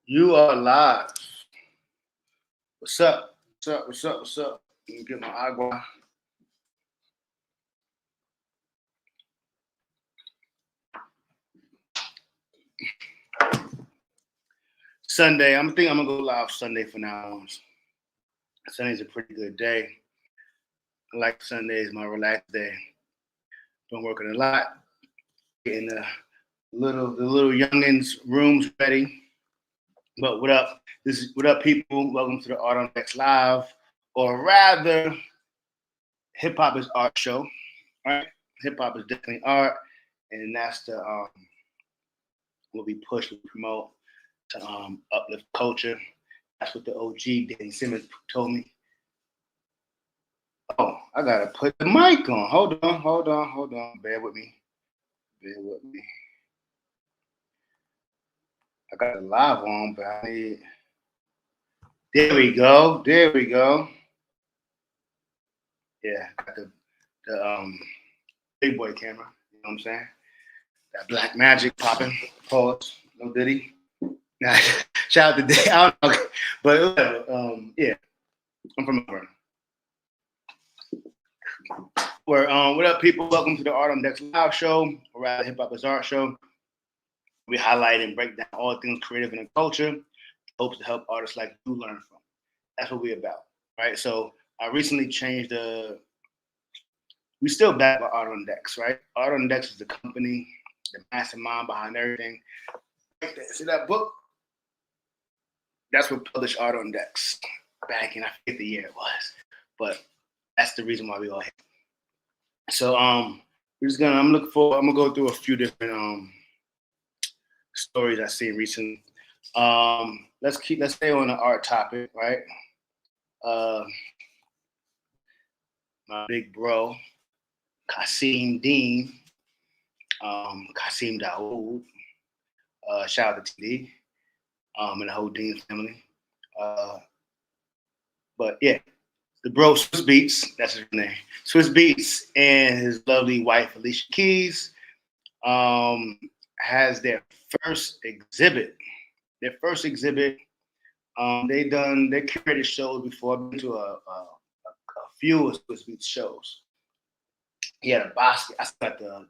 You are live. What's up? What's up? What's up? What's up? Let me get my agua. Sunday. I'm gonna go live Sunday for now on. Sunday's a pretty good day. I like Sundays, my relaxed day. Been working a lot, getting the little youngins rooms ready. But what up? This is what up, people. Welcome to the Art on Dex Live, or rather, hip hop is art show. Right? Hip hop is definitely art, and that's the what we push, we promote to uplift culture. That's what the OG Danny Simmons told me. Oh, I gotta put the mic on. Hold on. Bear with me. Bear with me. I got the live on, but I need. There we go. There we go. Yeah, got the big boy camera. You know what I'm saying? That black magic popping. Pause. No diddy. Nah, shout out to Day. I don't know, but whatever. Yeah, I'm from Melbourne. What up, people? Welcome to the Art on Dex Live show, or rather, Hip Hop is Art show. We highlight and break down all things creative and culture. Hopes to help artists like you learn from. That's what we're about, right? So I recently changed the. We still back with Art on Dex, right? Art on Dex is the company, the mastermind behind everything. See that book? That's what published Art on Dex back in, I forget the year it was, but that's the reason why we all here. So we're just gonna. I'm gonna go through a few different stories I've seen recently. Let's stay on the art topic, right? Uh, my big bro, Kasim Dean, Kasim Dawood. Shout out to TD and the whole Dean family. Uh, but yeah, the bro Swiss Beats, that's his name. Swiss Beats and his lovely wife Alicia Keys um, has their first exhibit. Their first exhibit. They curated shows before. I've been to a few of Swiss Beats shows. He had a basket. I saw at the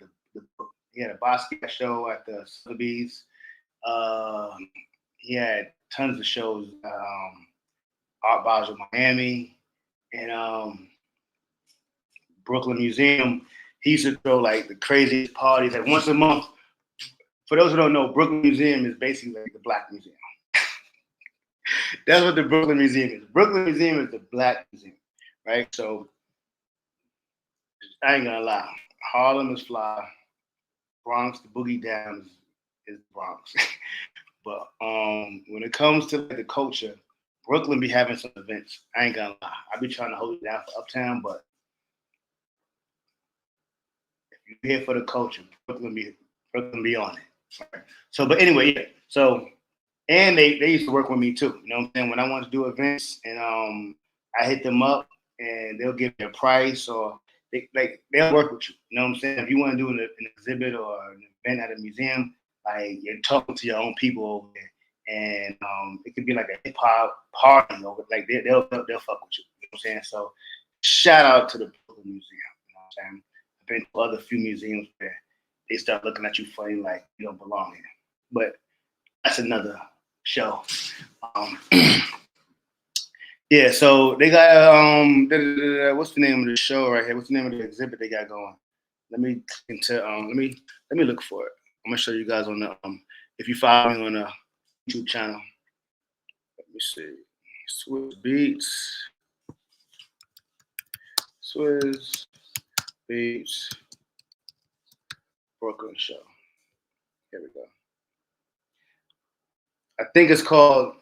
book. He had a basket show at the Sotheby's. Um, he had tons of shows. Art Basel Miami and Brooklyn Museum. He used to throw like the craziest parties like once a month. For those who don't know, Brooklyn Museum is basically like the Black Museum. That's what the Brooklyn Museum is. Brooklyn Museum is the Black Museum, right? So I ain't gonna lie. Harlem is fly. Bronx, the boogie down is Bronx. But when it comes to like, the culture, Brooklyn be having some events. I ain't gonna lie. I be trying to hold it down for Uptown, but if you're here for the culture, Brooklyn be on it. Right? So, but anyway, yeah. So, and they used to work with me too. You know what I'm saying? When I want to do events, and I hit them up, and they'll give me a price, or they'll work with you. You know what I'm saying? If you want to do an exhibit or an event at a museum, like you're talking to your own people over there, and it could be like a hip hop party over. Like they'll fuck with you. You know what I'm saying? So shout out to the Brooklyn Museum. You know what I'm saying? I've been to other few museums where they start looking at you funny, like you don't belong here. But that's another show. Um, yeah, so they got what's the name of the show right here? What's the name of the exhibit they got going? Let me let me look for it. I'm gonna show you guys on the if you follow me on the YouTube channel. Let me see. Swiss Beats. Swiss Beats Brooklyn show. Here we go. I think it's called.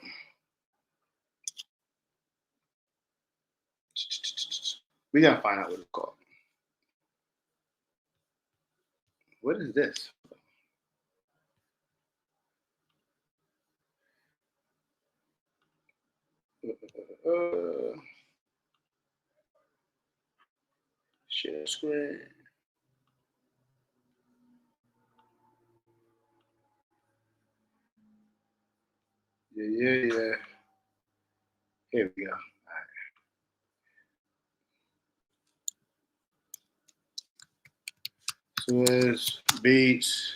We gotta find out what it's called. What is this? Share screen. Yeah. Here we go. Swiss Beats,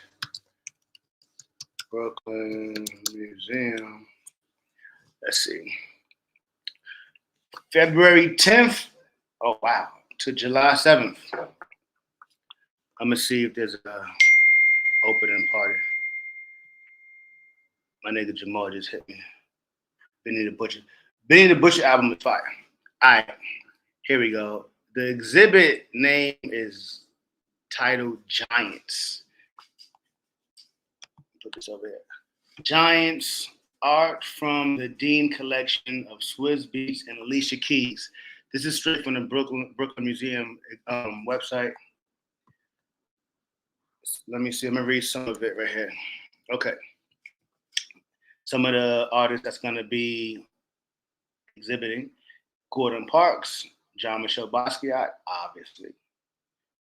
Brooklyn Museum. Let's see. February 10th. Oh wow. To July 7th. I'm gonna see if there's a opening party. My nigga Jamal just hit me. Benny the Butcher. Benny the Butcher album is fire. All right, here we go. The exhibit name is titled Giants. Put this over here. Giants, art from the Dean collection of Swizz Beatz and Alicia Keys. This is straight from the Brooklyn Museum website. Let me see. I'm gonna read some of it right here. Okay. Some of the artists that's gonna be exhibiting: Gordon Parks, John Michelle Basquiat, obviously.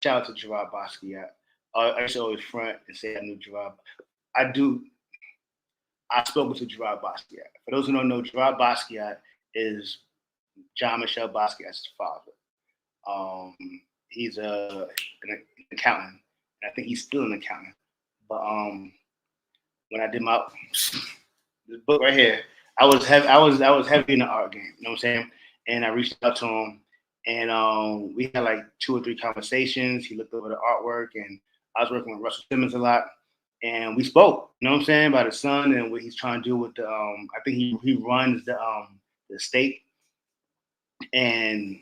Shout out to Gerard Basquiat. I used to always front and say I knew Gerard. I do. I've spoken to Gerard Basquiat. For those who don't know, Gerard Basquiat is John Michelle Basquiat's father. Um, he's an accountant, and I think he's still an accountant. But when I did my this book right here, I was heavy in the art game. You know what I'm saying? And I reached out to him, and we had like 2 or 3 conversations. He looked over the artwork, and I was working with Russell Simmons a lot, and we spoke. You know what I'm saying, about his son and what he's trying to do with the. I think he runs the state, and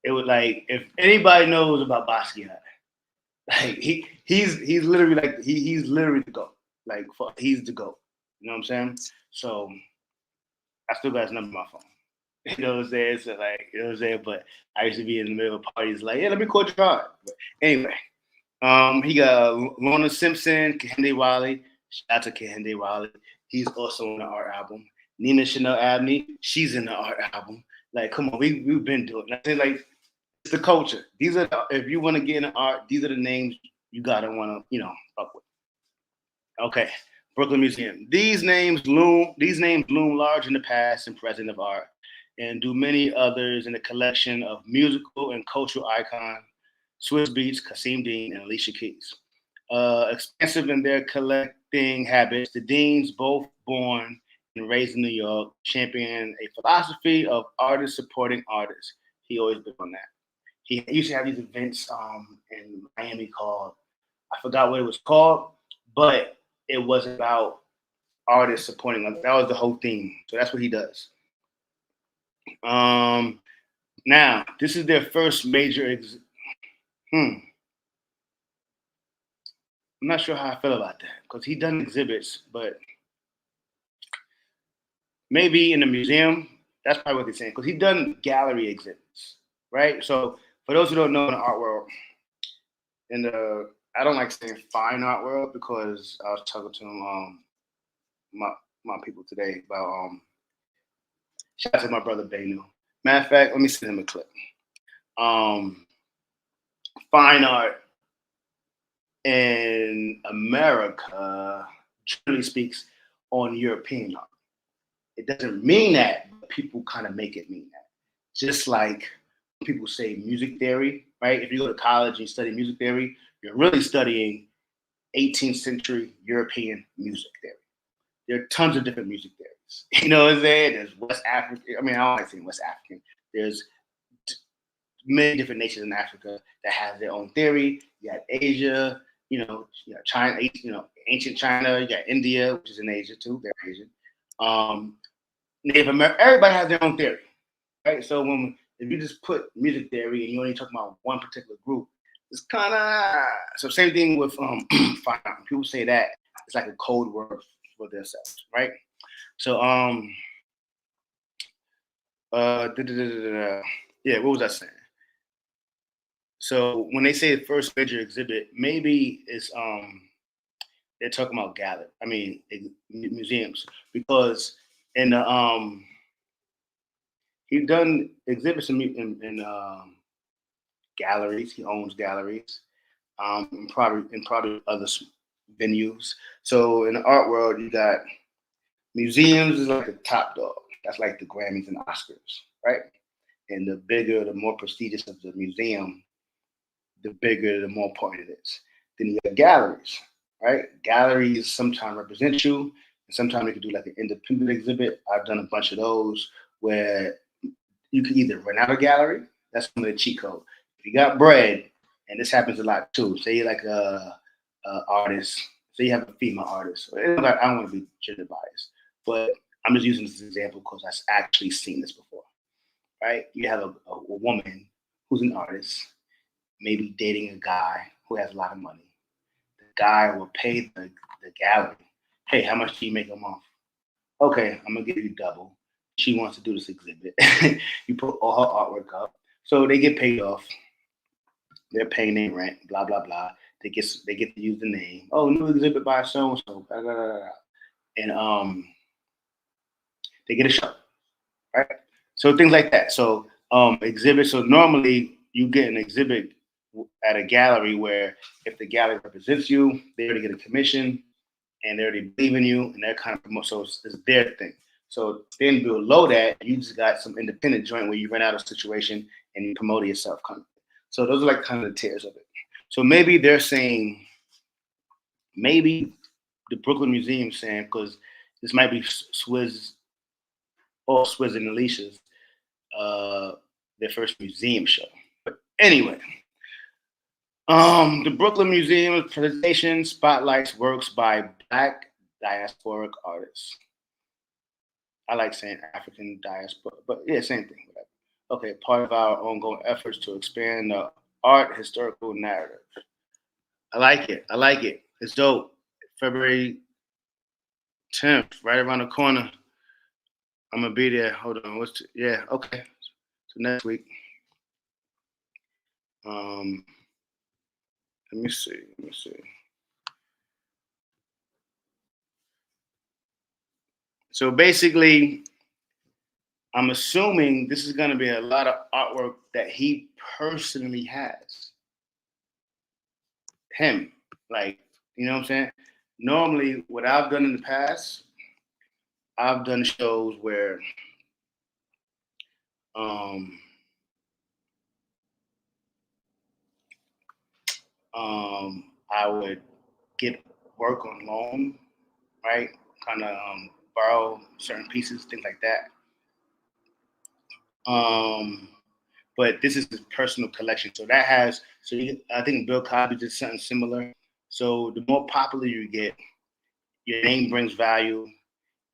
it was like if anybody knows about Basquiat, like he's literally like he's literally the goat. Like he's the goat. You know what I'm saying? So I still got his number on my phone. You know what I'm saying? So like, you know what I'm saying? But I used to be in the middle of parties like, yeah, let me call Gerard. But anyway, he got Lorna Simpson, Kehinde Wiley. Shout out to Kehinde Wiley. He's also on the art album. Nina Chanel Abney, she's in the art album. Like, come on, we've been doing it. I think like it's the culture. These are if you want to get into art, these are the names you gotta wanna, fuck with. Okay. Brooklyn Museum. These names loom large in the past and present of art, and do many others in the collection of musical and cultural icons, Swizz Beatz, Kasim Dean, and Alicia Keys. Expansive in their collecting habits, the Deans, both born and raised in New York, champion a philosophy of artists supporting artists. He always been on that. He used to have these events in Miami called, I forgot what it was called, but it was about artists supporting us. That was the whole theme. So that's what he does. Um, Now this is their first major. I'm not sure how I feel about that because he done exhibits, but maybe in the museum. That's probably what they're saying because he done gallery exhibits, right? So for those who don't know in the art world, in the I don't like saying fine art world because I was talking to my my people today about shout out to my brother Benu. Matter of fact, let me send him a clip. Um, Fine art in America generally speaks on European art. It doesn't mean that, but people kind of make it mean that. Just like people say music theory, right? If you go to college and you study music theory, you're really studying 18th century European music theory. There are tons of different music theories. You know what I'm saying? There's West African. I mean, I don't like saying West African. There's many different nations in Africa that have their own theory. You got Asia, China, ancient China. You got India, which is in Asia too. They're Asian. Um, Native American. Everybody has their own theory, right? So if you just put music theory and you only talk about one particular group, it's kind of so. Same thing with fine art. People say that it's like a code word for themselves, right? So yeah, what was I saying? So when they say the first major exhibit, maybe it's they're talking about gallery. I mean museums because in the he done exhibits in galleries. He owns galleries, and probably other venues. So in the art world, you got Museums is like the top dog. That's like the Grammys and Oscars, right? And the bigger, the more prestigious of the museum, the bigger, the more important it is. Then you have galleries, right? Galleries sometimes represent you, and sometimes you can do like an independent exhibit. I've done a bunch of those where you can either rent out a gallery. That's some of the cheat code. If you got bread, and this happens a lot too. Say you're like a artist. Say you have a female artist. I don't want to be gender biased, but I'm just using this example because I've actually seen this before. Right? You have a woman who's an artist, maybe dating a guy who has a lot of money. The guy will pay the gallery. Hey, how much do you make a month? Okay, I'm gonna give you double. She wants to do this exhibit. You put all her artwork up, so they get paid off. They're paying their rent, blah blah blah. They get to use the name. Oh, new exhibit by so and so, and they get a show, right? So things like that. So exhibits. So normally you get an exhibit at a gallery where if the gallery represents you, they already get a commission and they already believe in you and they're kind of promote. So it's their thing. So then below that, you just got some independent joint where you rent out a situation and you promote yourself. Kind of. So those are like kind of the tiers of it. So maybe they're saying, maybe the Brooklyn Museum saying, because this might be Swizz or Swizz and Alicia's their first museum show. But anyway, the Brooklyn Museum presentation spotlights works by Black diasporic artists. I like saying African diaspora, but yeah, same thing. Whatever. Okay, part of our ongoing efforts to expand the art historical narrative. I like it. I like it. It's dope. February 10th, right around the corner. I'm gonna be there. Hold on. Yeah, okay. So next week. Um, let me see. Let me see. So basically, I'm assuming this is gonna be a lot of artwork that he personally has. Him. Like, you know what I'm saying? Normally, what I've done in the past, I've done shows where um I would get work on loan, right? Kind of borrow certain pieces, things like that. Um, but this is his personal collection, so that has. I think Bill Cosby did something similar. So the more popular you get, your name brings value,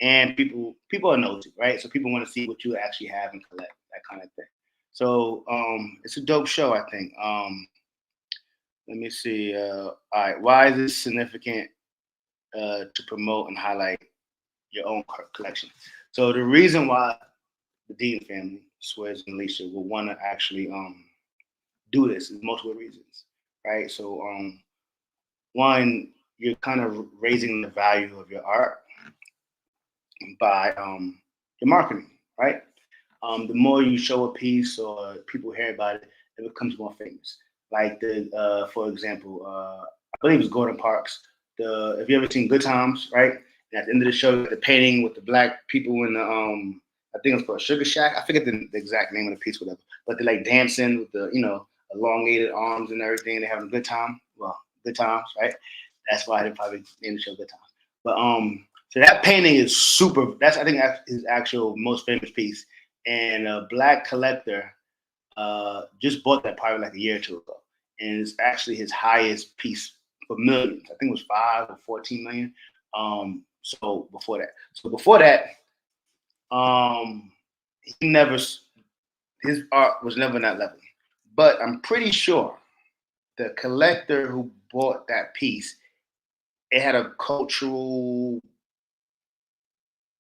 and people are nosy, right? So people want to see what you actually have and collect, that kind of thing. So it's a dope show, I think. Let me see. All right, why is this significant to promote and highlight your own collection? So the reason why the Dean family, Swizz and Alicia, will want to actually do this is multiple reasons, right? So one, you're kind of raising the value of your art by your marketing, right? The more you show a piece or people hear about it, it becomes more famous. Like for example, I believe it's Gordon Parks. Have you ever seen Good Times, right? And at the end of the show, the painting with the black people in the I think it's called Sugar Shack. I forget the exact name of the piece, whatever. But they're like dancing with the elongated arms and everything. They're having a good time. Well, good times, right? That's why they probably named the show Good Times. But so that painting is super. That's I think that's his actual most famous piece. And a black collector just bought that probably like a year or two ago, and it's actually his highest piece for millions. I think it was 5 or 14 million. So before that, he never his art was never that level. But I'm pretty sure the collector who bought that piece, it had a cultural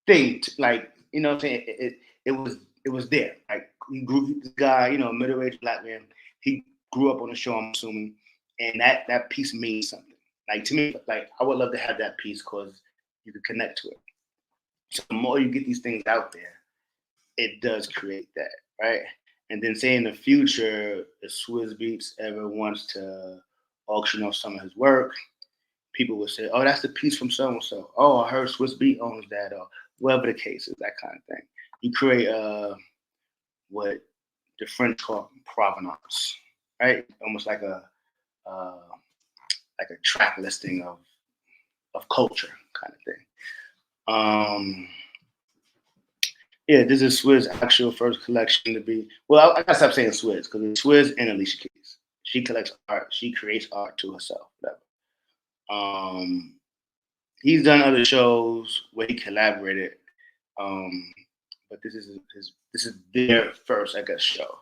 thing, like what I'm saying. It was there. Like he grew this guy, middle-aged black man. He grew up on the show, I'm assuming, and that piece means something. Like to me, like I would love to have that piece because you could connect to it. So the more you get these things out there, it does create that, right? And then say in the future, if Swizz Beats ever wants to auction off some of his work, people would say, "Oh, that's the piece from so and so." Oh, I heard Swiss Beat owns that, or whatever the case is, that kind of thing. You create what the French call provenance, right? Almost uh, like a track listing of culture kind of thing. Yeah, this is Swizz' actual first collection to be. Well, I gotta stop saying Swizz because it's Swizz and Alicia Keys. She collects art. She creates art to herself. Whatever. Um, he's done other shows where he collaborated, um, but this is their first, I guess, show.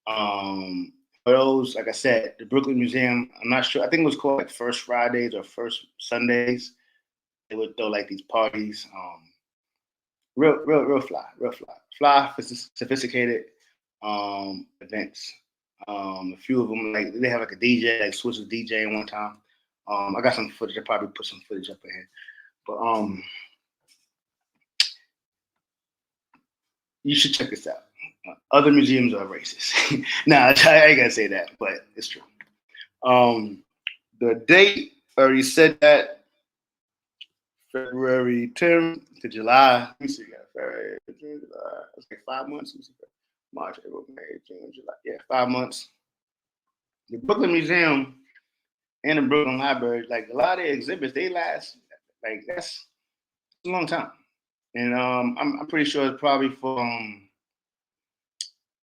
For those, like I said, the Brooklyn Museum. I'm not sure. I think it was called like First Fridays or First Sundays. They would throw like these parties. Real fly, sophisticated events. A few of them, like they have like a DJ, like Swiss was DJing one time. I got some footage. I probably put some footage up in here, but you should check this out. Other museums are racist. Nah, I ain't gonna say that, but it's true. The date already said that February 10th to July. Let me see, February, June, July. It's like 5 months. March, April, May, June, July. Yeah, 5 months. The Brooklyn Museum and the Brooklyn Library, like a lot of the exhibits, they last like that's a long time. And I'm pretty sure it's probably for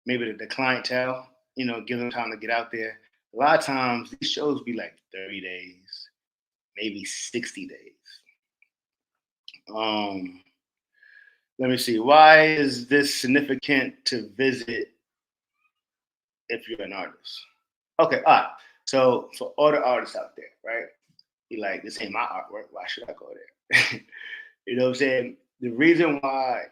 maybe the clientele, give them time to get out there. A lot of times these shows be like 30 days, maybe 60 days. Let me see. Why is this significant to visit if you're an artist? Okay, all right. So for all the artists out there, right? You like, this ain't my artwork. Why should I go there? You know what I'm saying? The reason why,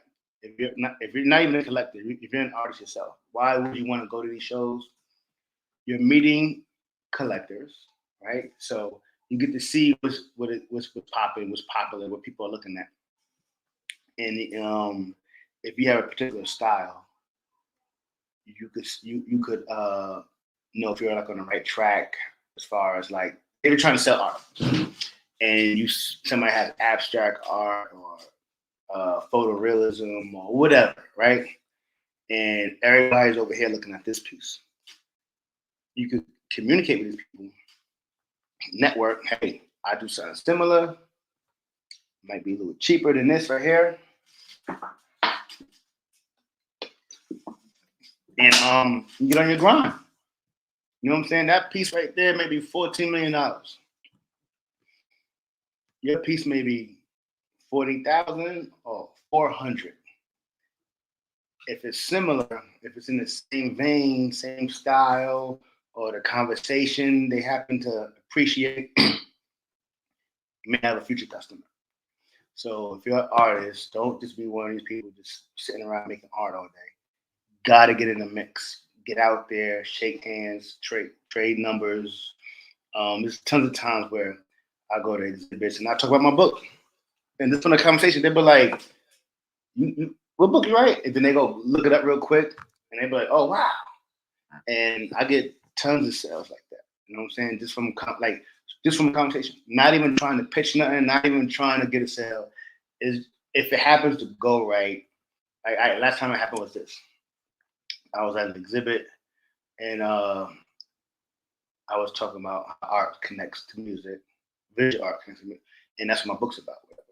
if you're not even a collector, if you're an artist yourself, why would you want to go to these shows? You're meeting collectors, right? So you get to see what's popping, what's popular, what people are looking at. And if you have a particular style, you could know if you're like on the right track as far as like they were trying to sell art, and somebody has abstract art or photorealism or whatever, right? And everybody's over here looking at this piece. You could communicate with these people, network. Hey, I do something similar. Might be a little cheaper than this right here. And you get on your grind. You know what I'm saying? That piece right there may be $14 million. Your piece may be 40,000 or 400. If it's similar, if it's in the same vein, same style, or the conversation they happen to appreciate, you may have a future customer. So if you're an artist, don't just be one of these people just sitting around making art all day. Gotta get in the mix. Get out there, shake hands, trade numbers. There's tons of times where I go to exhibits and I talk about my book. And this one, the conversation, they be like, what book you write? And then they go look it up real quick and they be like, oh, wow. And I get tons of sales like that. You know what I'm saying? Just from a conversation. Not even trying to pitch nothing, not even trying to get a sale. Is if it happens to go right. Last time it happened was this. I was at an exhibit and I was talking about how art connects to music, visual art connects to music, and that's what my book's about. Whatever.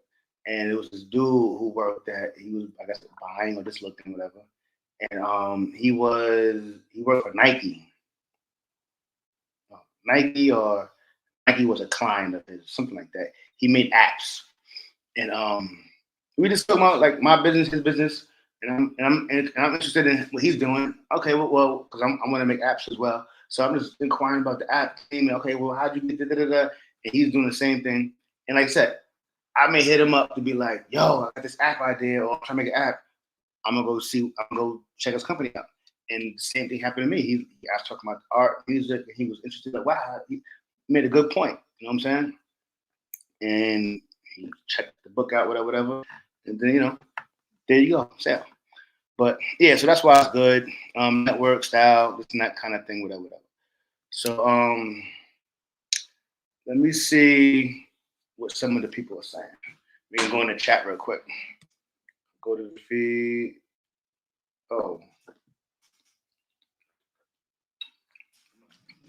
And it was this dude who worked at, he was, I guess, buying or just looking, whatever. And he worked for Nike. Nike was a client of his, something like that. He made apps. And we just talking about like my business, his business, and I'm interested in what he's doing. Okay, well, because I'm going to make apps as well. So I'm just inquiring about the app. Okay, well, how'd you get da? And he's doing the same thing. And like I said, I may hit him up to be like, yo, I got this app idea, or I'm trying to make an app. I'm gonna go check his company out. And the same thing happened to me. He I was talking about art, music, and he was interested. Like, wow, he made a good point. You know what I'm saying? And he checked the book out, whatever. And then, there you go, sale. But yeah, so that's why it's good. Network style, this and that kind of thing, whatever. So let me see. what some of the people are saying. We can go in the chat real quick. Go to the feed. Oh.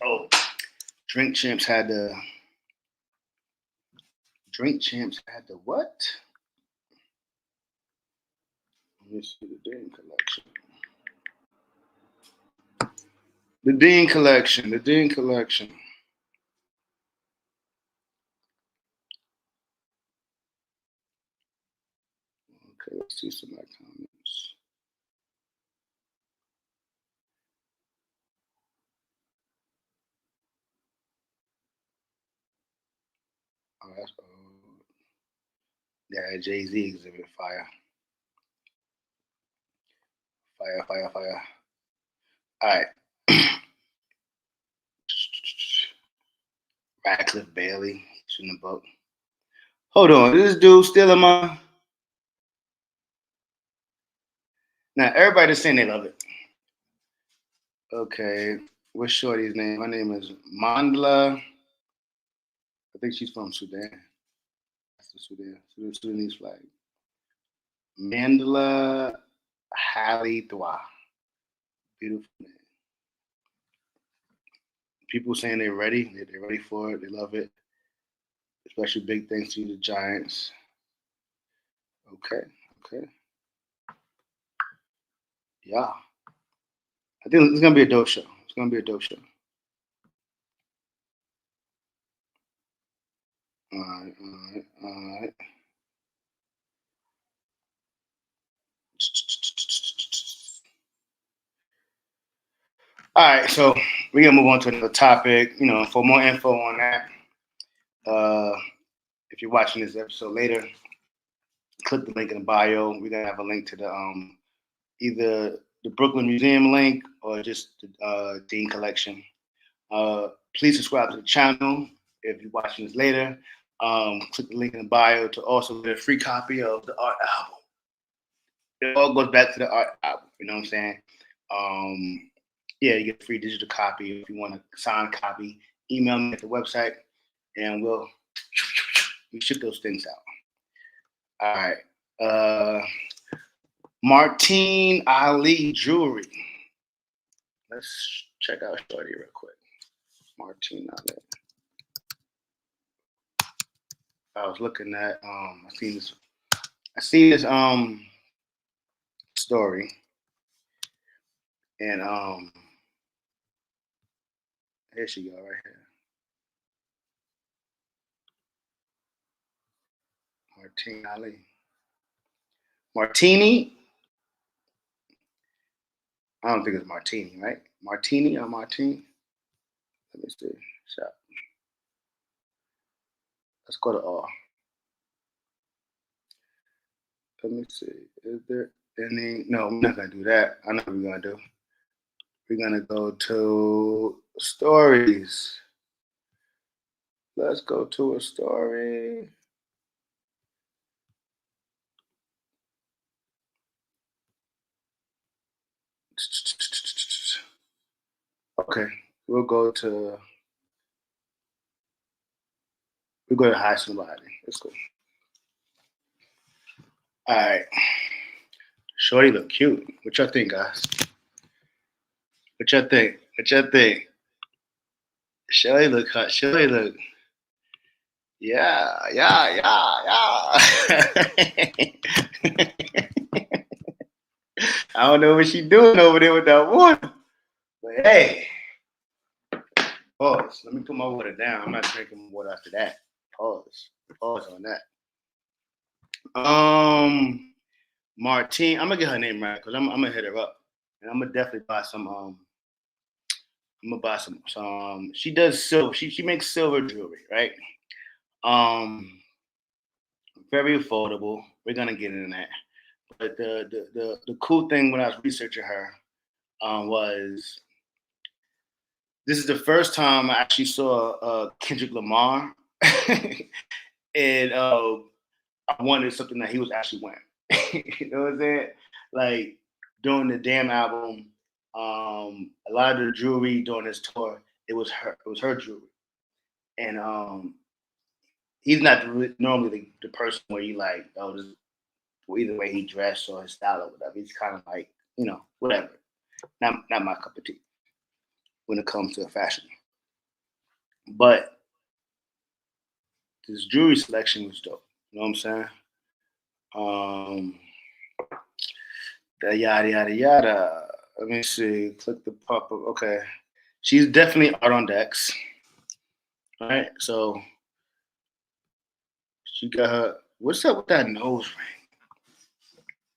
Oh. Drink Champs had the what? Let me see the Dean collection. The Dean collection. Okay, let's see some of my comments. Oh, that's old. Yeah, Jay-Z exhibit fire. Fire. All right. Radcliffe Bailey, he's in the boat. Hold on, this dude still in my. Now everybody's saying they love it. Okay, what's Shorty's name? My name is Mandla. I think she's from Sudan. That's the Sudanese flag. Mandla Hali Dwa. Beautiful name. People saying they're ready. They're ready for it. They love it. Especially big thanks to the Giants. Okay. Yeah. I think it's gonna be a dope show. All right. All right, so we're gonna move on to another topic. For more info on that, if you're watching this episode later, click the link in the bio. We're gonna have a link to the either the Brooklyn Museum link or just the Dean Collection. Please subscribe to the channel if you're watching this later. Click the link in the bio to also get a free copy of the art album. It all goes back to the art album. You know what I'm saying? Yeah, you get a free digital copy. If you want a signed copy, email me at the website, and we ship those things out. All right. Martine Ali Jewelry. Let's check out Shorty real quick. Martine Ali. I was looking at I seen this story, and here she go right here. Martine Ali. Martini. I don't think it's Martini, right? Martini or Martine? Let me see. Shop. Let's go to R. Let me see. Is there any? No, we're not gonna do that. I know what we're gonna do. We're gonna go to stories. Let's go to a story. Okay, we'll go to High Somebody. Let's go. All right. Shorty look cute. What y'all think, guys? What y'all think? Shorty look hot. Shorty look. Yeah. I don't know what she doing over there with that water. But hey. Pause. Let me put my water down. I'm not drinking water after that. Pause on that. Martine, I'm gonna get her name right because I'm gonna hit her up, and I'm gonna definitely buy some. I'm gonna buy some. She does silver. She makes silver jewelry, right? Very affordable. We're gonna get into that. But the cool thing when I was researching her was this is the first time I actually saw Kendrick Lamar, and I wanted something that he was actually wearing. You know what I'm saying? Like during the Damn album, a lot of the jewelry during his tour, it was her jewelry, and he's not normally the person where you like, oh, this, either way he dressed or his style or whatever. He's kind of like, whatever. Not my cup of tea when it comes to fashion. But this jewelry selection was dope. You know what I'm saying? Um, the yada yada yada. Let me see. Click the pop up. Okay, she's definitely art on decks. All right, so she got her. What's up with that nose ring?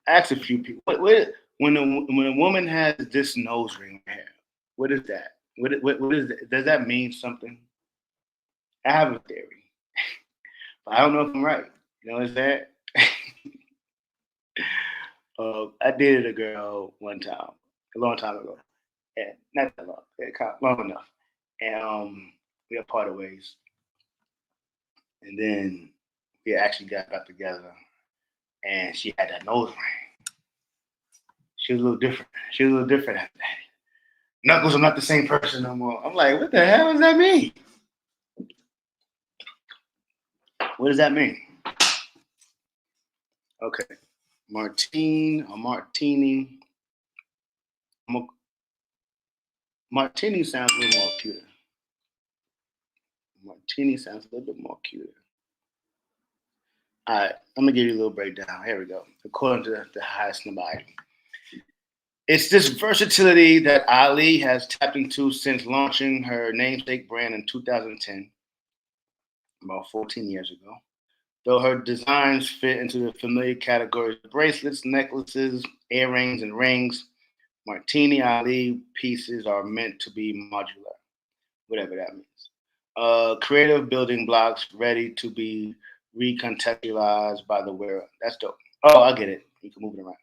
Ask a few people. When a woman has this nose ring right here, what is that? What is that? Does that mean something? I have a theory, but I don't know if I'm right. You know what I'm saying? I dated a girl one time, a long time ago, and not that long, long enough, and we are parted ways, and then we actually got back together, and she had that nose ring. She was a little different. She was a little different after that. Knuckles, I'm not the same person no more. I'm like, what the hell does that mean? What does that mean? Okay, Martine or Martini. Martini sounds a little more cuter. Martini sounds a little bit more cuter. All right, I'm gonna give you a little breakdown. Here we go. According to the highest Nabali. It's this versatility that Ali has tapped into since launching her namesake brand in 2010, about 14 years ago. Though her designs fit into the familiar categories of bracelets, necklaces, earrings, and rings, Martini Ali pieces are meant to be modular, whatever that means. Creative building blocks ready to be recontextualized by the wearer. That's dope. Oh, I get it. You can move it around.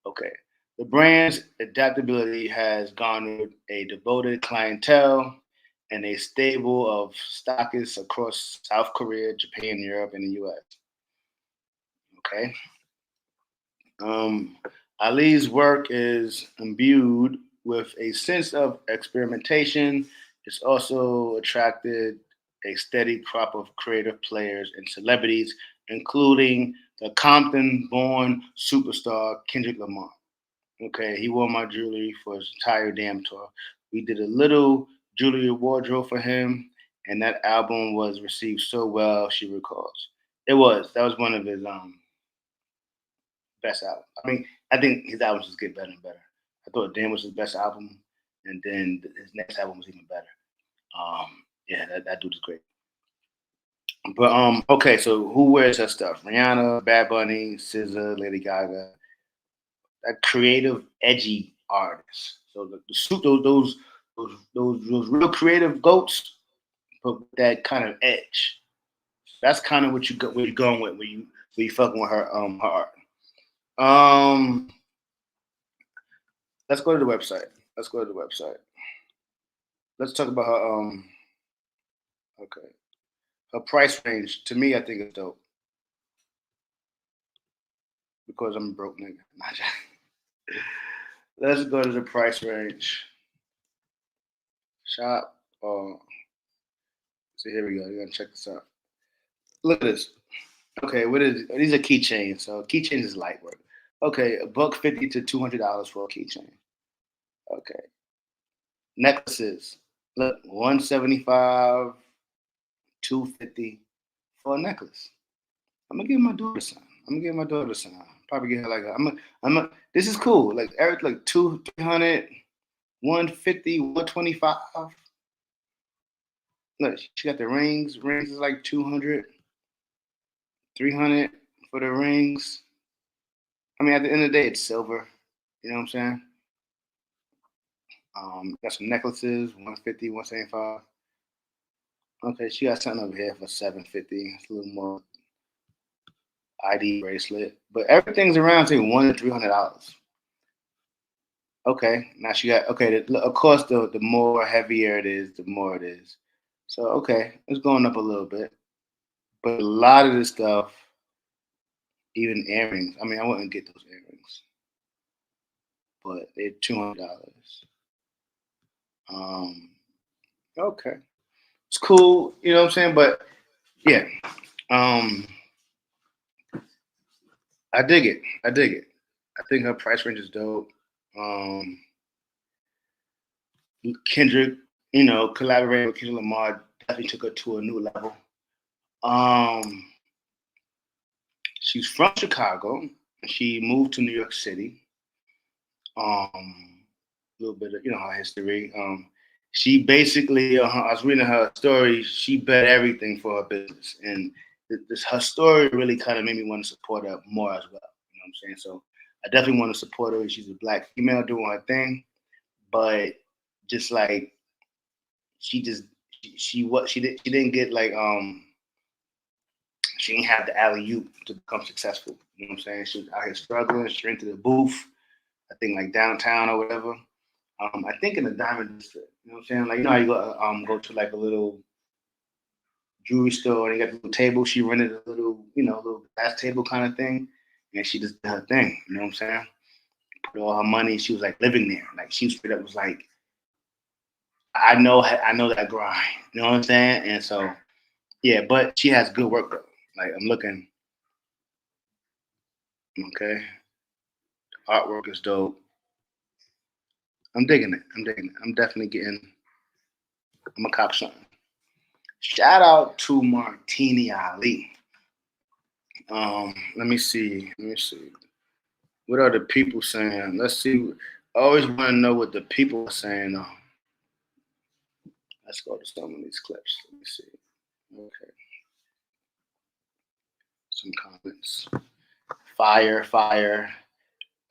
Okay. The brand's adaptability has garnered a devoted clientele and a stable of stockists across South Korea, Japan, Europe, and the US. Okay. Um, Ali's work is imbued with a sense of experimentation. It's also attracted a steady crop of creative players and celebrities, including the Compton born superstar Kendrick Lamar. Okay, he wore my jewelry for his entire damn tour. We did a little jewelry wardrobe for him, and that album was received so well, she recalls. It was. That was one of his best album. I mean, I think his albums just get better and better. I thought Dan was his best album, and then his next album was even better. Yeah, that dude is great. But okay, so who wears that stuff? Rihanna, Bad Bunny, SZA, Lady Gaga, that creative, edgy artists. So the suit those real creative goats, but with that kind of edge. That's kind of what you go where you're going with when you fucking with her art. Um, let's go to the website. Let's go to the website. Let's talk about her. Okay, her price range. To me, I think it's dope because I'm a broke nigga. Let's go to the price range. Shop. So here we go. You're gonna check this out. Look at this. Okay, what is these are keychains? So keychains is light work. Okay, $150 to $200 for a keychain. Okay, necklaces. Look, 175, 250 for a necklace. I'm gonna give my daughter some. I'm gonna give my daughter some. Probably get her like a, this is cool. Like Eric, like 200, 150, 125. Look, she got the rings. Rings is like 200, 300 for the rings. I mean, at the end of the day, it's silver. You know what I'm saying? Got some necklaces, 150, 175. Okay, she got something over here for 750. It's a little more ID bracelet, but everything's around say $100 to $300. Okay, now she got okay. Of course, the more heavier it is, the more it is. So okay, it's going up a little bit, but a lot of this stuff, even earrings. I mean, I wouldn't get those earrings, but they're $200. Um, okay, it's cool. You know what I'm saying? But yeah, I dig it. I dig it. I think her price range is dope. Kendrick, collaborating with Kendrick Lamar definitely took her to a new level. Um, she's from Chicago. She moved to New York City. A little bit of her history. She basically, I was reading her story. She bet everything for her business, and her story really kind of made me want to support her more as well. You know what I'm saying? So I definitely want to support her. She's a black female doing her thing, but just like she just she didn't get like she didn't have the alley oop to become successful. You know what I'm saying? She was out here struggling. She rented a booth, I think like downtown or whatever. I think in the Diamond District. You know what I'm saying? Like how you go to like a little jewelry store and you got a little table. She rented a little little glass table kind of thing, and she just did her thing. You know what I'm saying? Put all her money. She was like living there. Like she straight up was like, I know that grind. You know what I'm saying? And so yeah, but she has good work though. Like I'm looking. Okay, artwork is dope. I'm digging it. I'm digging it. I'm definitely getting. I'm a cop something. Shout out to Martini Ali. Let me see. Let me see. What are the people saying? Let's see. I always want to know what the people are saying. Let's go to some of these clips. Let me see. Okay. Some comments. Fire, fire.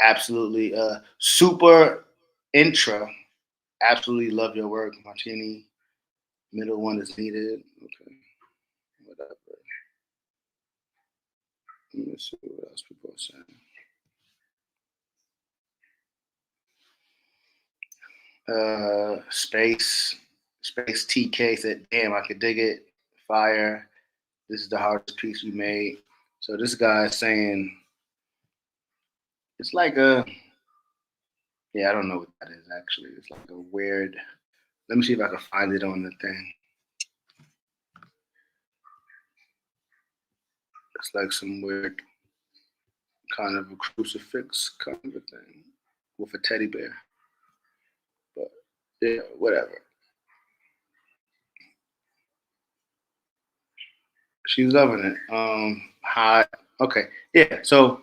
Absolutely. Super intra. Absolutely love your work, Martini. Middle one is needed. Okay. Whatever. Let me see what else people are saying. Space TK said, damn, I could dig it. Fire. This is the hardest piece we made. So this guy is saying it's like I don't know what that is actually. It's like a weird. Let me see if I can find it on the thing. It's like some weird kind of a crucifix kind of a thing with a teddy bear. But yeah, whatever. She's loving it. Hot. Okay. Yeah. So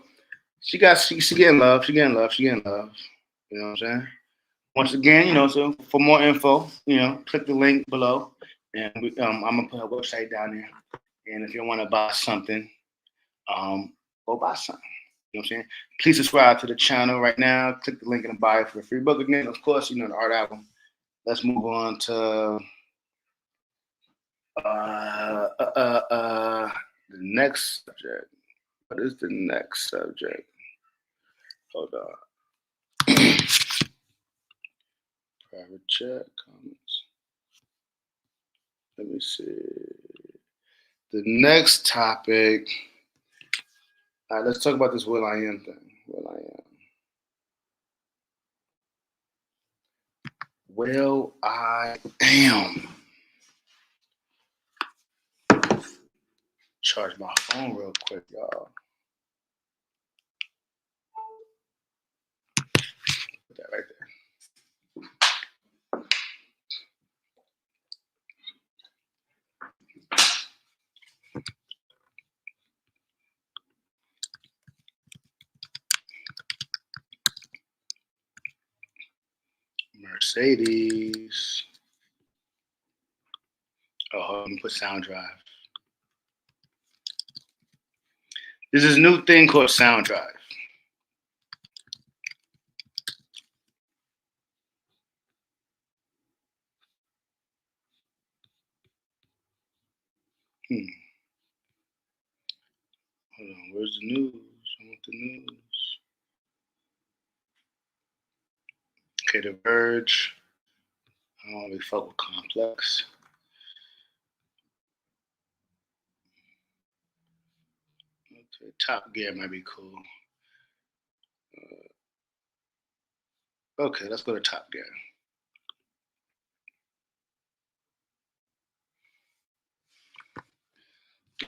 she getting love. She getting love. She getting love. You know what I'm saying? Once again, so for more info, click the link below, and I'm gonna put her website down there. And if you want to buy something, go buy something. You know what I'm saying? Please subscribe to the channel right now. Click the link in the bio for a free book again. Of course, the art album. Let's move on to the next subject. What is the next subject? Hold on. Private chat comments. Let me see. The next topic. All right, let's talk about this Will I Am thing. Will I Am. Will I Am. Charge my phone real quick, y'all. Put that right there. Mercedes. Oh, let me put sound drive. There's this new thing called sound drive. Hold on, where's the news? I want the news. Okay, The Verge. I don't really fuck with Complex. Okay, Top Gear might be cool. Okay, let's go to Top Gear.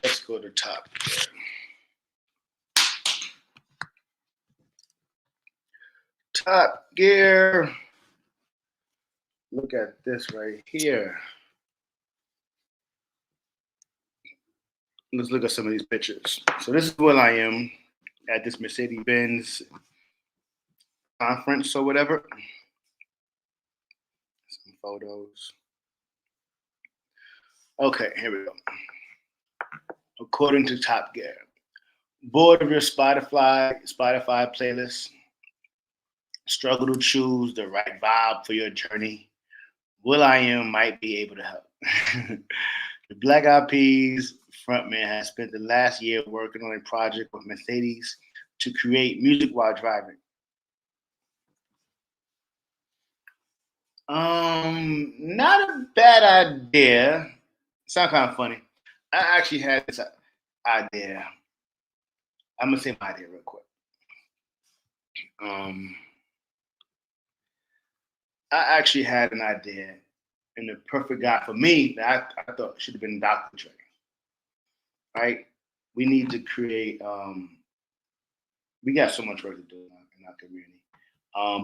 Let's go to Top Gear. Top Gear. Look at this right here. Let's look at some of these pictures. So this is where I am at this Mercedes-Benz conference or whatever. Some photos. Okay, here we go. According to Top Gear, bored of your Spotify playlist, struggle to choose the right vibe for your journey, will.i.am might be able to help. The Black Eyed Peas frontman has spent the last year working on a project with Mercedes to create music while driving. Not a bad idea. Sound kind of funny. I actually had this idea. I'm gonna say my idea real quick. I actually had an idea, and the perfect guy for me that I thought should have been Dr. Dre. Right? We need to create. We got so much work to do in our community.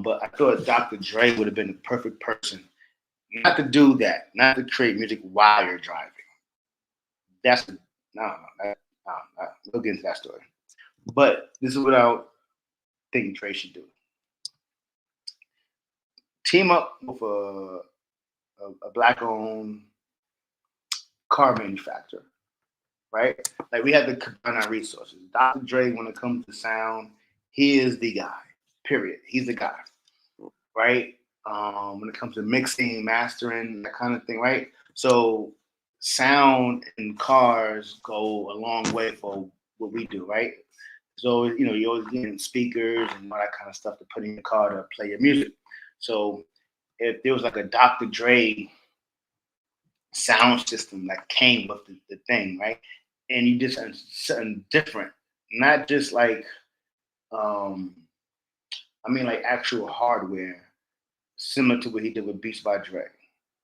But I thought Dr. Dre would have been the perfect person, not to do that, not to create music while you're driving. That's no, we'll get into that story. But this is what I think Dre should do: team up with a black-owned car manufacturer, right? Like we have to combine our resources. Dr. Dre, when it comes to sound, he is the guy. Period. He's the guy, right? When it comes to mixing, mastering, that kind of thing, right? So sound in cars go a long way for what we do, right? So you're always getting speakers and all that kind of stuff to put in your car to play your music. So if there was like a Dr. Dre sound system that came with the thing, right? And you did something different, not just like like actual hardware, similar to what he did with Beats by Dre,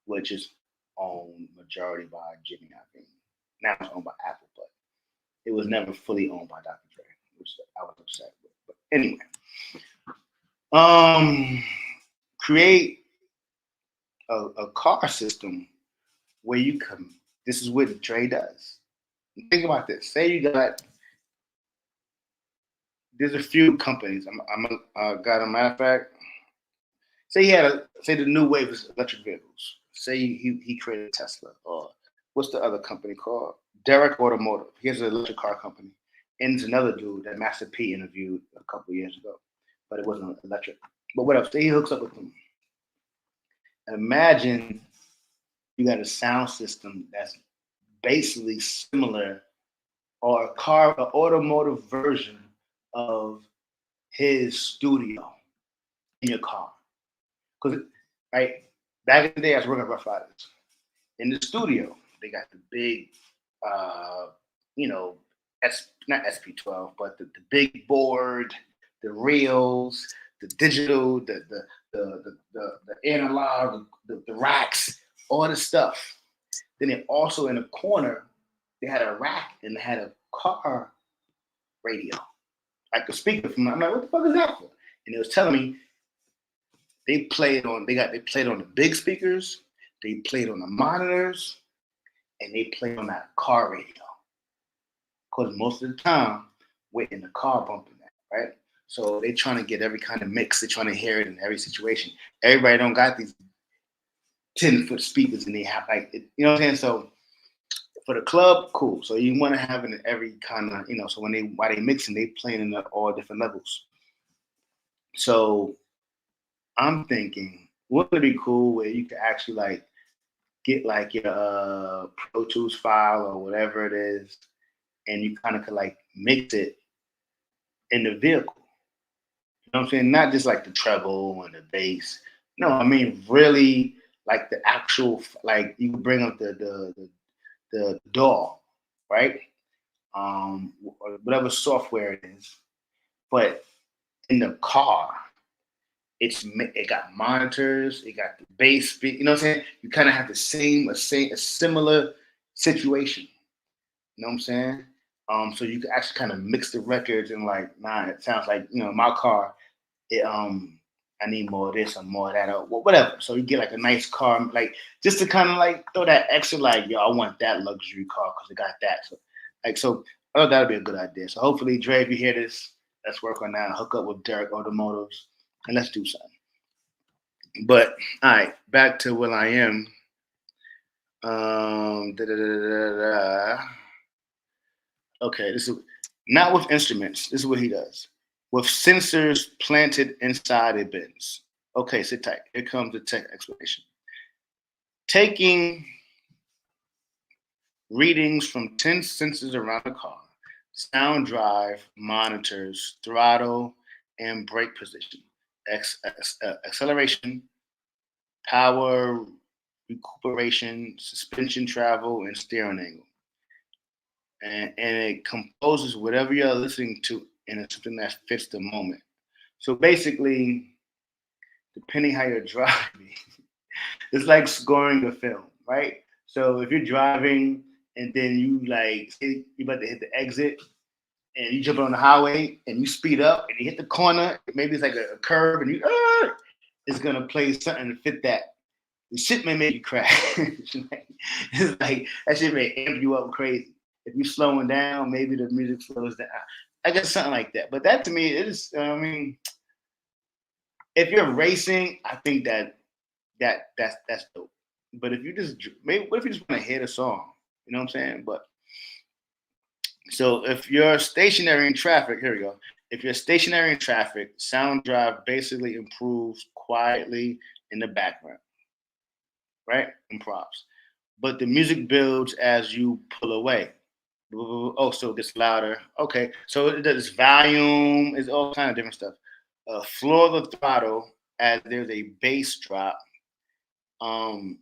which is owned majority by Jimmy Iovine. Now it's owned by Apple, but it was never fully owned by Dr. Dre, which I was upset with. But anyway, create a car system where you come. This is what Dre does. Think about this. Say you got. There's a few companies. Got a matter of fact. Say the new wave is electric vehicles. Say he created Tesla, or what's the other company called? Derek Automotive. He has an electric car company. And there's another dude that Master P interviewed a couple years ago, but it wasn't electric. But what else? Say he hooks up with them. Imagine you got a sound system that's basically similar, or an automotive version of his studio in your car. Because, right, back in the day, I was working at Rough Riders. In the studio, they got the big, not SP12, but the big board, the reels, the digital, the analog, the racks, all the stuff. Then they also in the corner, they had a rack and they had a car radio, like a speaker from. I'm like, what the fuck is that for? And it was telling me they played on the big speakers, they played on the monitors, and they played on that car radio. Because most of the time we're in the car bumping that, right? So they're trying to get every kind of mix. They're trying to hear it in every situation. Everybody don't got these 10-foot speakers, and they have you know what I'm saying? So for the club, cool. So you want to have it in every kind of, so while they mixing, they playing in all different levels. So I'm thinking, wouldn't it be cool where you could actually get your Pro Tools file or whatever it is, and you kind of could mix it in the vehicle. You know what I'm saying? Not just like the treble and the bass. No, I mean really like the actual you can bring up the DAW, right? Or whatever software it is, but in the car, it got monitors, it got the bass speak. You know what I'm saying? You kind of have a similar situation. You know what I'm saying? So you can actually kind of mix the records and like, nah, it sounds like, my car, it I need more of this or more of that or whatever. So you get like a nice car, like just to kind of like throw that extra, like, yo, I want that luxury car because it got that. So I thought that'd be a good idea. So hopefully, Dre, if you hear this, let's work on that. Hook up with Derek Automotives and let's do something. But all right, back to Will I Am. Da, da, da, da, da. Okay, this is not with instruments. This is what he does. With sensors planted inside a bins. Okay, sit tight. Here comes the tech explanation. Taking readings from 10 sensors around the car, sound drive monitors throttle and brake position, acceleration, power recuperation, suspension travel, and steering angle. And it composes whatever you're listening to in something that fits the moment. So basically, depending how you're driving, it's like scoring a film, right? So if you're driving and then you like say you about to hit the exit and you jump on the highway and you speed up and you hit the corner, maybe it's like a curve and it's gonna play something to fit that. The shit may make you crash. It's like that shit may amp you up crazy. If you're slowing down, maybe the music slows down. I guess something like that. But that to me is, I mean, if you're racing, I think that's dope. But if you just maybe what if you just want to hit a song? You know what I'm saying? But so if you're stationary in traffic, here we go. If you're stationary in traffic, sound drive basically improves quietly in the background, right? Improvs. But the music builds as you pull away. Oh, so it gets louder. Okay, so it does volume, it's all kind of different stuff. Floor the throttle as there's a bass drop. Um,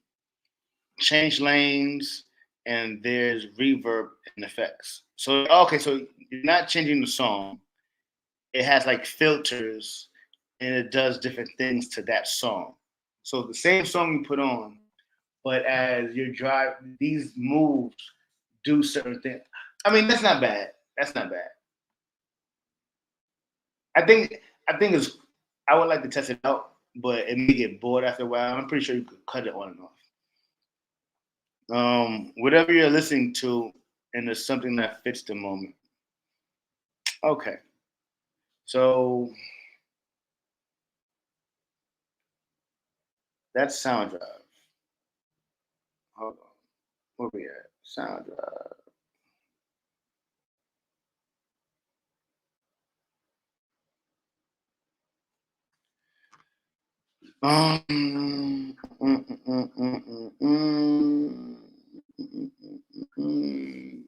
change lanes, and there's reverb and effects. So okay, so you're not changing the song. It has like filters, and it does different things to that song. So the same song you put on, but as you drive, these moves do certain things. I mean, that's not bad. That's not bad. I think I think it's. I would like to test it out, but it may get bored after a while. I'm pretty sure you could cut it on and off. Whatever you're listening to, and there's something that fits the moment. Okay, so that's sound drive. Hold on, where we at? Sound drive. Um, mm, mm, mm, mm, mm, mm, mm, mm.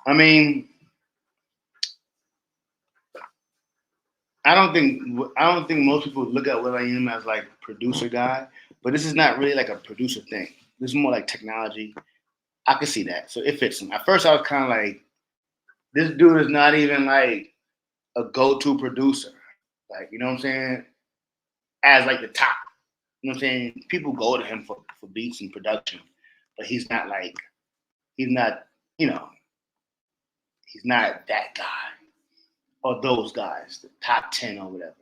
I mean, I don't think most people look at Will I Am as like producer guy, but this is not really like a producer thing. This is more like technology. I could see that, so it fits him. At first, I was kind of like, this dude is not even like a go-to producer. Like, you know what I'm saying? As like the top. You know what I'm saying? People go to him for beats and production, but he's not, you know, he's not that guy or those guys, the top 10 or whatever.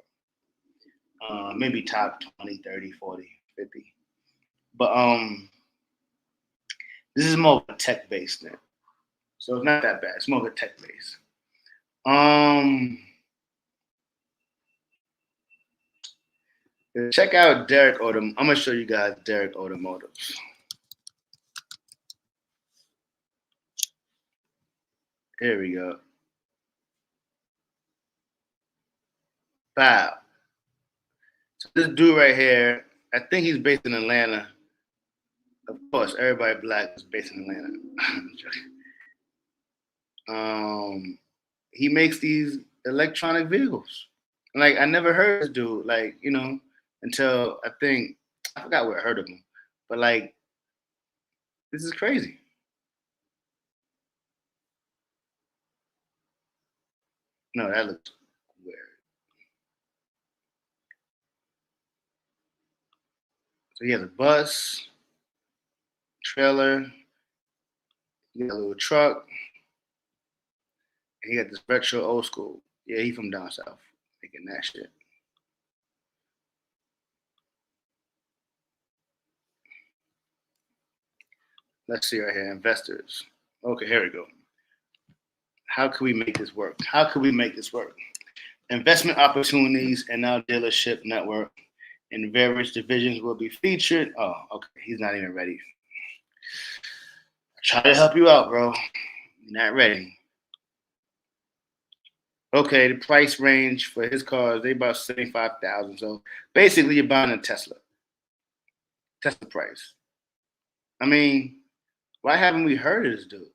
Maybe top 20, 30, 40, 50. But this is more of a tech based thing. So it's not that bad. It's more of a tech base. Um, check out Derek Odom. I'm gonna show you guys Derek Automotive. Here we go. Wow. So this dude right here, I think he's based in Atlanta. Of course, everybody black is based in Atlanta. He makes these electronic vehicles. Like I never heard this dude, like, until I forgot where I heard of him. But like this is crazy. No, that looks weird. So he has a bus. trailer. He got a little truck. And he got this retro old school. Yeah, he from down south, making that shit. Let's see right here, investors. Okay, here we go. How can we make this work? How can we make this work? Investment opportunities in our dealership network in various divisions will be featured. Oh, okay, he's not even ready. I try to help you out, bro. You're not ready. Okay, the price range for his cars, they about 75,000. So basically you're buying a Tesla. Tesla price. I mean, why haven't we heard of this dude?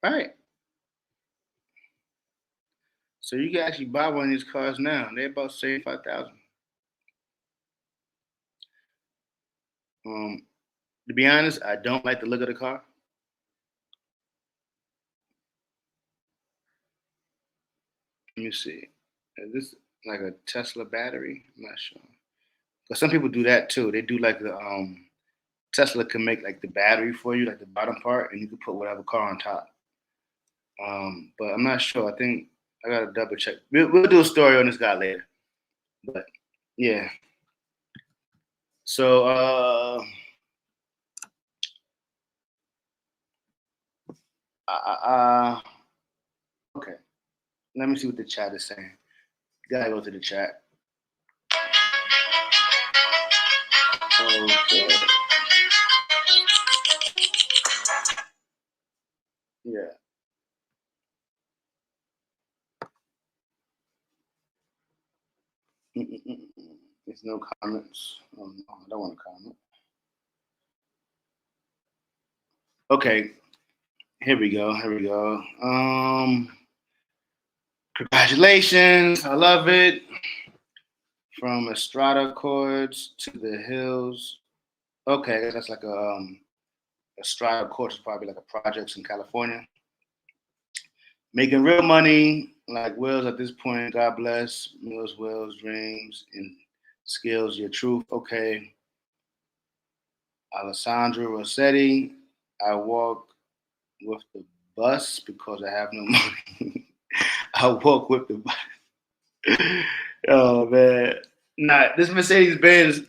Right. So you can actually buy one of these cars now. They're about 75,000. To be honest, I don't like the look of the car. Let me see. Is this like a Tesla battery? I'm not sure. But some people do that too. They do like the Tesla can make like the battery for you, like the bottom part, and you can put whatever car on top. But I'm not sure. I think I gotta double check. We'll do a story on this guy later. But yeah. So okay. Let me see what the chat is saying. Gotta go to the chat. Okay. Yeah. There's no comments. Oh, no, I don't want to comment. Okay. Here we go. Here we go. Congratulations. I love it. From Estrada chords to the hills. Okay, that's like a Estrada chords is probably like a projects in California. Making real money, like Wills at this point. God bless. Mills, Wills, dreams, and skills, your truth. Okay. Alessandro Rossetti. I walk with the bus because I have no money. I walk with the bus. Oh man. Nah, this Mercedes Benz,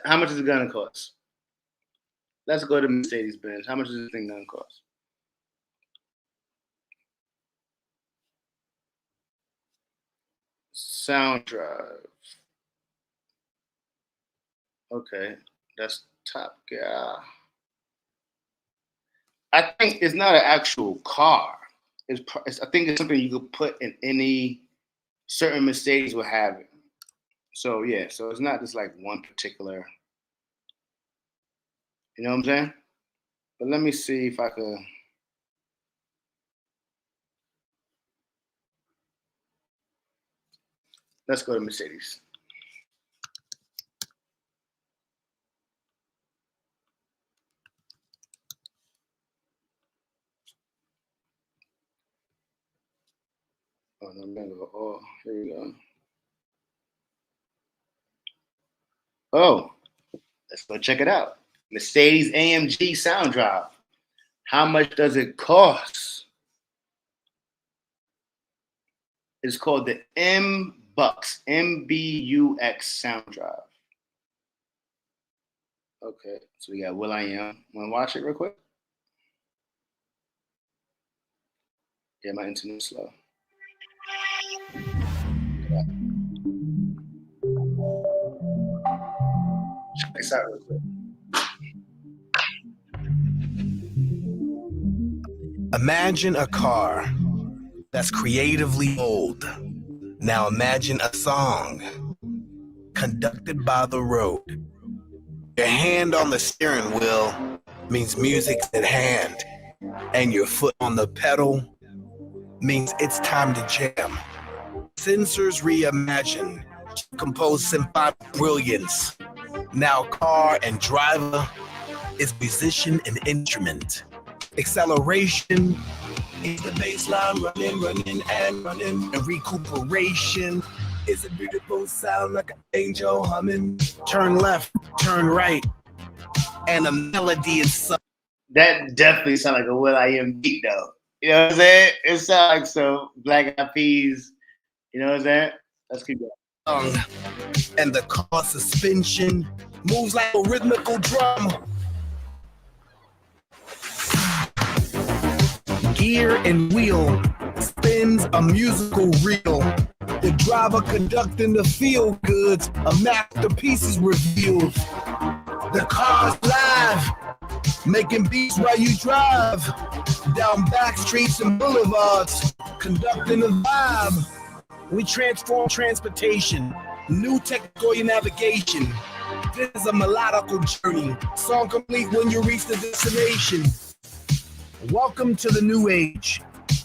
how much is it gonna cost? Let's go to Mercedes Benz. How much is this thing gonna cost? Sound drive. Okay, that's Top Gear. I think it's not an actual car. I think it's something you could put in any certain Mercedes will have it. So yeah, so it's not just like one particular. You know what I'm saying? But let me see if I could. Let's go to Mercedes. Oh, no, I'm gonna go. Oh, here we go. Oh, let's go check it out. Mercedes AMG sound drive. How much does it cost? It's called the M-Bux, M-B-U-X sound drive. Okay, so we got Will I Am. Want to watch it real quick? Yeah, my internet's slow. Check this out real quick. Imagine a car that's creatively bold. Now imagine a song conducted by the road. Your hand on the steering wheel means music's at hand, and your foot on the pedal means it's time to jam. Sensors reimagine, compose symphonic brilliance. Now car and driver is musician and instrument. Acceleration is the baseline, running and running. And recuperation is a beautiful sound like an angel humming. Turn left, turn right, and a melody is sung. That definitely sounds like a Will I Am beat, though. You know what I'm saying? It sounds like some Black Eyed Peas. You know what I'm saying? Let's keep going. And the car suspension moves like a rhythmical drum. Gear and wheel spins a musical reel. The driver conducting the feel goods, a masterpiece is revealed. The car's live, making beats while you drive down back streets and boulevards, conducting a vibe. We transform transportation, new tech for your navigation. This is a melodical journey, song complete when you reach the destination. Welcome to the new age.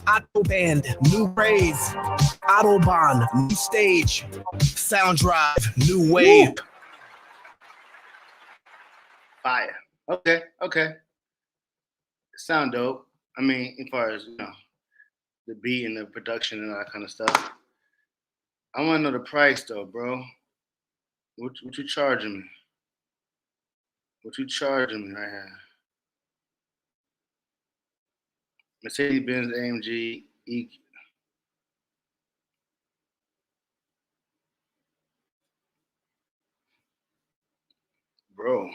Auto band, new praise. Autobahn, new stage. Sound drive, new wave. Woo. Fire. Okay, okay. Sound dope. I mean, as far as, you know, the beat and the production and all that kind of stuff. I want to know the price, though, bro. What you charging me? What you charging me right here? Mercedes-Benz AMG E. Bro.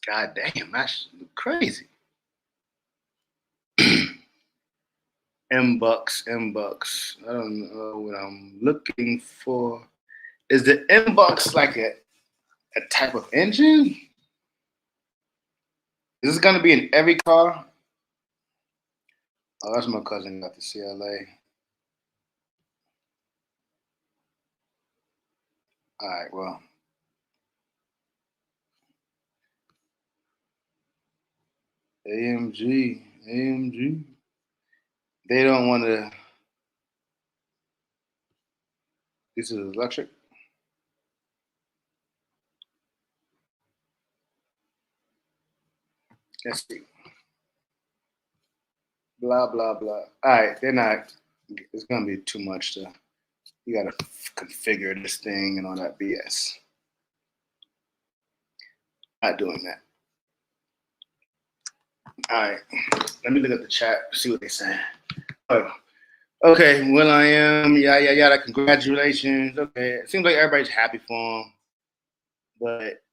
God damn, that's crazy. M-Bucks. I don't know what I'm looking for. Is the M-Bucks like a type of engine? Is this gonna be in every car? Oh, that's my cousin got the CLA. All right, well. AMG. They don't want to. This is electric. Let's see. Blah blah blah. All right, they're not. It's gonna be too much to. You gotta configure this thing and all that BS. Not doing that. All right, let me look at the chat, see what they're saying. Oh, okay, Will I Am, yada. Congratulations. Okay, it seems like everybody's happy for him, but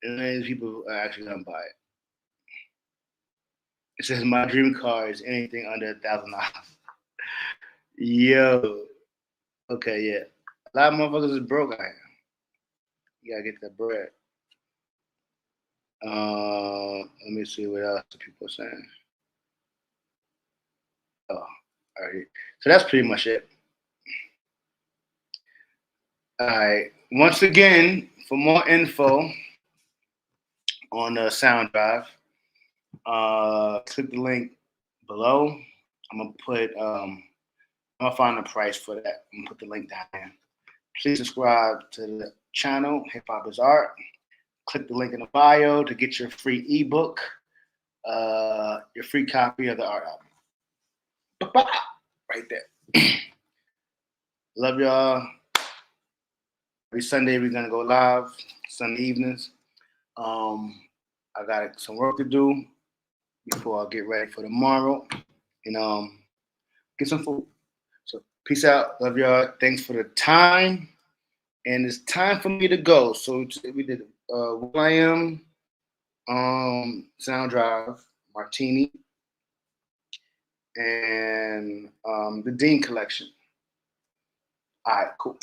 many people are actually gonna buy it. It says my dream car is anything under $1,000. Yo, okay, yeah. A lot of motherfuckers is broke out here. You gotta get that bread. Let me see what else the people are saying. Oh, all right. So that's pretty much it. All right. Once again, for more info on the sound drive, click the link below. I'm gonna find the price for that. I'm gonna put the link down there. Please subscribe to the channel, Hip Hop is Art. Click the link in the bio to get your free ebook, your free copy of the art album. Right there. Love y'all. Every Sunday we're gonna go live, Sunday evenings. I got some work to do before I get ready for tomorrow and get some food. So peace out. Love y'all. Thanks for the time. And it's time for me to go. So we did Will I Am, Sound Drive, Martini, and the Dean Collection. All right, cool.